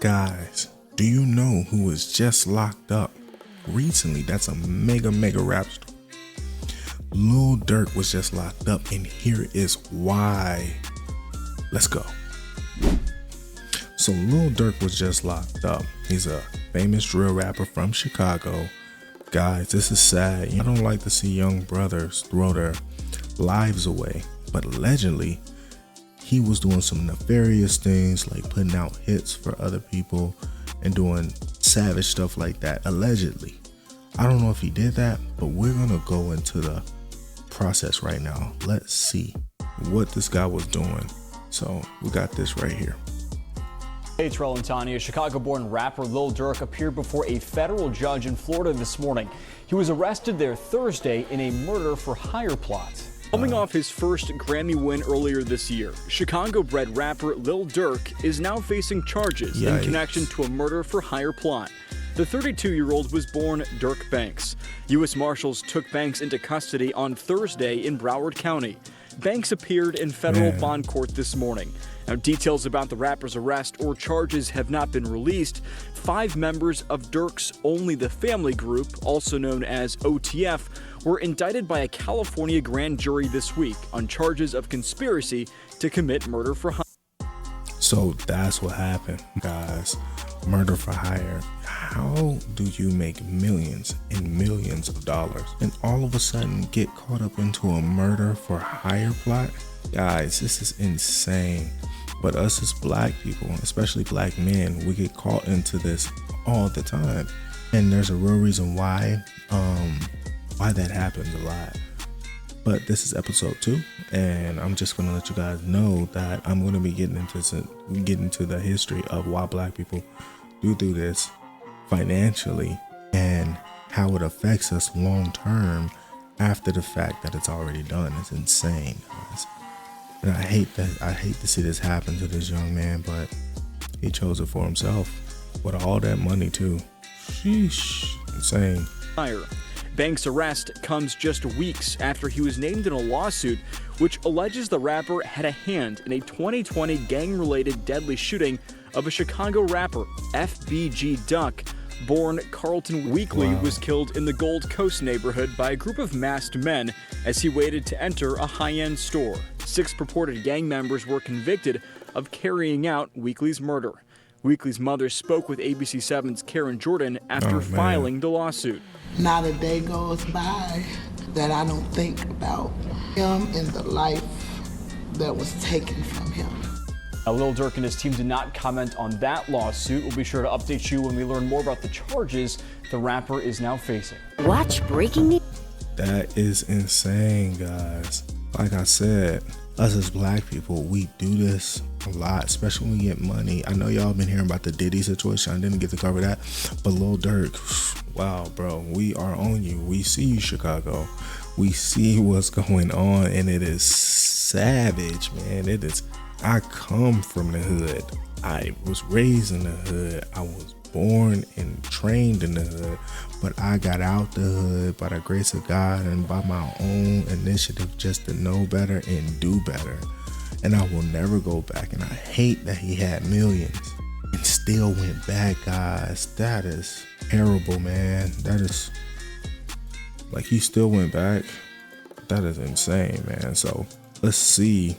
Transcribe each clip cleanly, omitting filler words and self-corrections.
Guys, do you know who was just locked up recently? That's a mega rap star. Lil Durk was just locked up, and here is why. Let's go. So Lil Durk was just locked up. He's a famous drill rapper from Chicago. Guys, this is sad. I don't like to see young brothers throw their lives away, but allegedly he was doing some nefarious things, like putting out hits for other people and doing savage stuff like that, allegedly. I don't know if he did that, but we're gonna go into the process right now. Let's see what this guy was doing. So we got this right here. Hey, Terrell and Tanya. Chicago-born rapper Lil Durk appeared before a federal judge in Florida this morning. He was arrested there Thursday in a murder-for-hire plot. Coming off his first Grammy win earlier this year, Chicago-bred rapper Lil Durk is now facing charges in connection to a murder-for-hire plot. The 32-year-old was born Durk Banks. U.S. Marshals took Banks into custody on Thursday in Broward County. Banks appeared in federal bond court this morning. Now, details about the rapper's arrest or charges have not been released. 5 members of Durk's Only the Family group, also known as OTF, were indicted by a California grand jury this week on charges of conspiracy to commit murder for hire. So that's what happened, guys. Murder for hire. How do you make millions and millions of dollars and all of a sudden get caught up into a murder for hire plot? Guys, this is insane. But us as black people, especially black men, we get caught into this all the time. And there's a real reason why that happens a lot. But this is episode 2, and I'm just gonna let you guys know that I'm gonna be getting into the history of why black people do this financially and how it affects us long term after the fact that it's already done. It's insane, guys. And I hate to see this happen to this young man, but he chose it for himself with all that money too. Sheesh, insane. Banks' arrest comes just weeks after he was named in a lawsuit which alleges the rapper had a hand in a 2020 gang-related deadly shooting of a Chicago rapper. FBG Duck, born Carlton Weekly, was killed in the Gold Coast neighborhood by a group of masked men as he waited to enter a high-end store. 6 purported gang members were convicted of carrying out Weekly's murder. Weekly's mother spoke with ABC7's Karen Jordan after filing the lawsuit. Not a day goes by that I don't think about him and the life that was taken from him. Now, Lil Durk and his team did not comment on that lawsuit. We'll be sure to update you when we learn more about the charges the rapper is now facing. Watch breaking news. That is insane, guys. Like I said, us as black people, we do this a lot, especially when we get money. I know y'all been hearing about the Diddy situation. I didn't get to cover that, but Lil Durk, wow, bro, we are on you. We see you, Chicago. We see what's going on, and it is savage, man. It is. I come from the hood. I was raised in the hood. I was born and trained in the hood, but I got out the hood by the grace of God and by my own initiative just to know better and do better. And I will never go back. And I hate that he had millions and still went back, guys. That is terrible, man. That is like, he still went back. That is insane, man. So let's see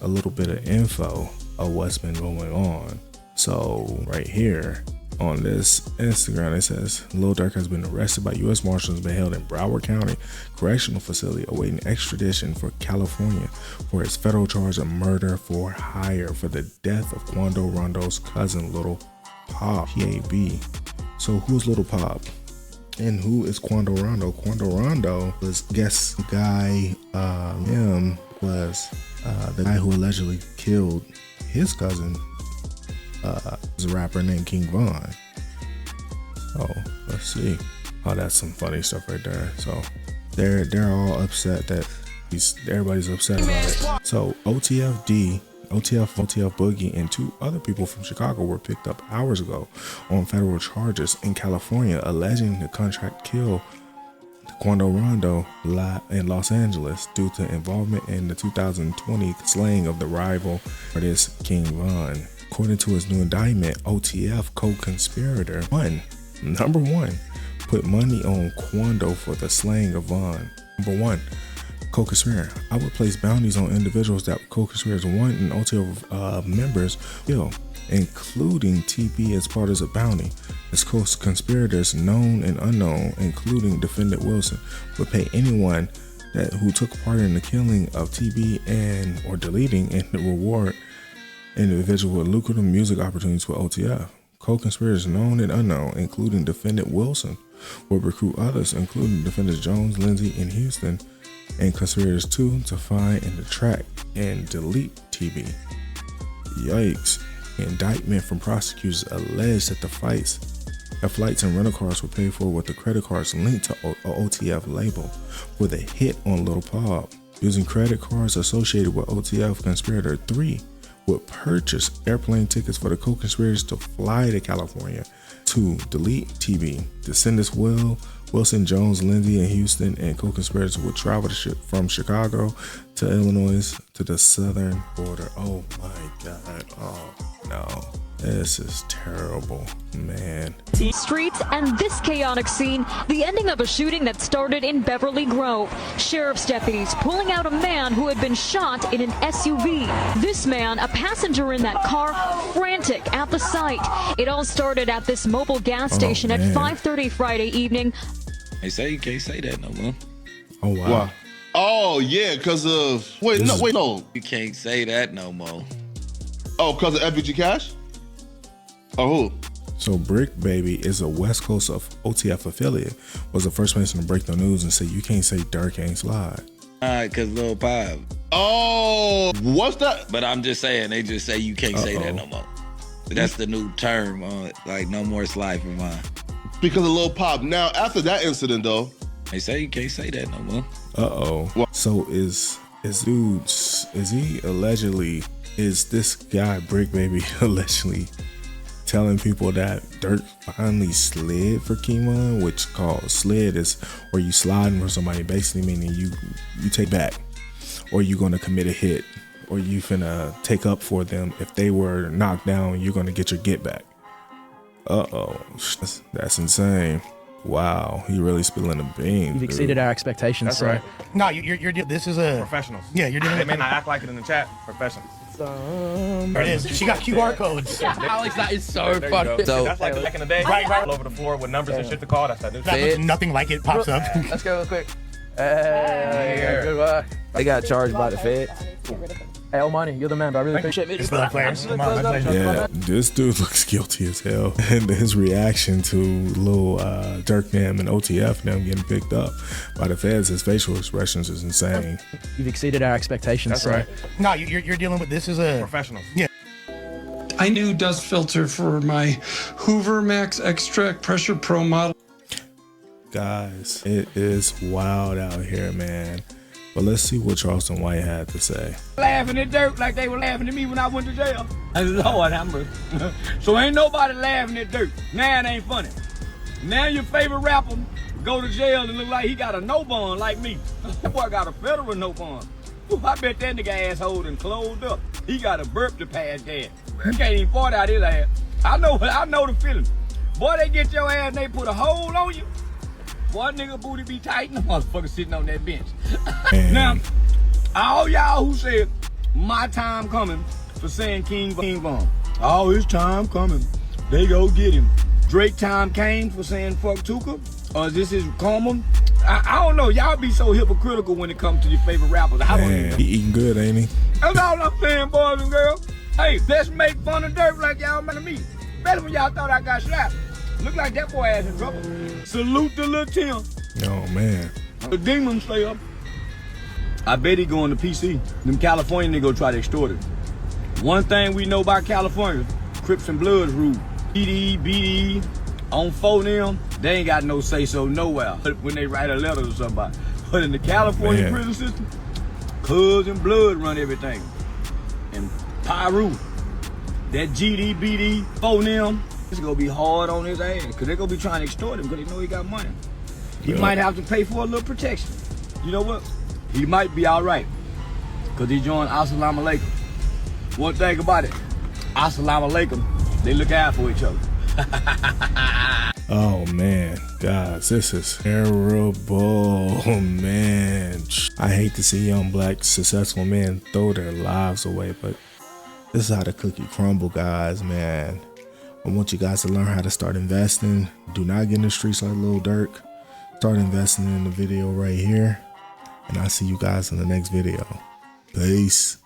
a little bit of info of what's been going on. So right here on this Instagram, it says Lil Durk has been arrested by U.S. Marshals and been held in Broward County Correctional Facility awaiting extradition for California for his federal charge of murder for hire for the death of Quando Rondo's cousin, Little Pop, PAB. So who's Little Pop? And who is Quando Rondo? Quando Rondo was, guess, guy, him was the guy who allegedly killed his cousin, was a rapper named King Von. So let's see. Oh, that's some funny stuff right there. So they're all upset that everybody's upset about it. So OTF Boogie, and 2 other people from Chicago were picked up hours ago on federal charges in California, alleging the contract kill Quando Rondo in Los Angeles due to involvement in the 2020 slaying of the rival artist King Von. According to his new indictment, OTF co-conspirator number one, put money on Quando for the slaying of Von. Number one, co-conspirator. I would place bounties on individuals that co-conspirators want and OTF members will, including TB as part of a bounty. As co-conspirators known and unknown, including defendant Wilson, would pay anyone who took part in the killing of TB and or deleting and reward individual with lucrative music opportunities with OTF. Co-conspirators known and unknown, including defendant Wilson, will recruit others, including defendants Jones, Lindsay, and Houston, and conspirators too, to find and track and delete TB. Yikes. The indictment from prosecutors alleged that the flights and rental cars were paid for with the credit cards linked to OTF label with a hit on Lil Pop. Using credit cards associated with OTF, conspirator 3 would purchase airplane tickets for the co-conspirators to fly to California to delete TB. Descendants Wilson, Jones, Lindsay, and Houston and co-conspirators would travel from Chicago to Illinois to the southern border. Oh my God. Oh no. This is terrible, man. Streets and this chaotic scene, the ending of a shooting that started in Beverly Grove. Sheriff's deputies pulling out a man who had been shot in an SUV. This man, a passenger in that car, frantic at the sight. It all started at this mobile gas station at 5:30 Friday evening. They say you can't say that no more. Oh wow. Wow. Oh yeah, because of no. You can't say that no more. Oh, because of FBG Cash? Oh, who? So Brick Baby is a West Coast of OTF affiliate, was the first person to break the news and say you can't say Durk ain't slide. Cause Lil Pop. Oh, what's that? But I'm just saying, they just say you can't say that no more. That's the new term on like no more slide for mine. Because of Lil Pop. Now, after that incident though, They say you can't say that no more. So is this guy Brick Baby allegedly telling people that Durk finally slid for Kimon, which called slid is where you sliding for somebody, basically meaning you take back, or you gonna commit a hit, or you finna take up for them if they were knocked down. You're gonna get your get back. That's insane. Wow, he really spilling the beans. You've exceeded our expectations. That's sir. right. No, you're this is a Professionals. Yeah, you're dealing They with. may not act like it in the chat. Professionals. There it is. She got QR codes. Alex, that is so funny. So that's like back in the day. Right. All over the floor with numbers and shit to call. That's that new That shit. looks nothing like it pops up. Let's go real quick. Good work. They got charged by the Fed. Hey, old money, you're the man, but I really appreciate it. It's the players. Come on, let's play. Yeah, this dude looks guilty as hell. And his reaction to Lil Durk them and OTF them getting picked up by the feds, his facial expressions is insane. You've exceeded our expectations. That's sir. right. No, you're dealing with this is a Professionals. Yeah. I knew dust filter for my Hoover Max Extract Pressure Pro model. Guys, it is wild out here, man. But let's see what Charleston White had to say. Laughing at Durk like they were laughing at me when I went to jail. Lord have mercy. So ain't nobody laughing at Durk. Now it ain't funny. Now your favorite rapper go to jail and look like he got a no bond like me. That boy got a federal no bond. Ooh, I bet that nigga asshole done closed up. He got a burp to pass gas. You can't even fart out his ass. I know the feeling. Boy, they get your ass and they put a hole on you. Boy, nigga booty be tight and the motherfucker sitting on that bench. Now, all y'all who said my time coming for saying King Von. Oh, his time coming. They go get him. Drake time came for saying fuck Tuka? Or is this his karma? I don't know. Y'all be so hypocritical when it comes to your favorite rappers. I don't even know. He eating good, ain't he? That's all I'm saying, boys and girls. Hey, let's make fun of Durk like y'all mad at me. Better when y'all thought I got slapped. Look like that boy ass in trouble. Salute to Lil Tim. Oh, man. The Demon Slayer. I bet he going to PC. Them California niggas try to extort it. One thing we know about California, Crips and Bloods rule. PD, BD, on phone them, they ain't got no say-so nowhere when they write a letter to somebody. But in the California prison system, Cuz and Blood run everything. And Pyru, that GD, BD, phone them, it's gonna be hard on his ass, cause they gonna be trying to extort him, cause they know he got money. He might have to pay for a little protection. You know what? He might be all right because he joined Assalamu Alaikum. One thing about it, Assalamu Alaikum, they look out for each other. Oh man, guys, this is terrible, man. I hate to see young black successful men throw their lives away, but this is how the cookie crumble, guys, man. I want you guys to learn how to start investing. Do not get in the streets like Lil Durk. Start investing in the video right here. And I'll see you guys in the next video. Peace.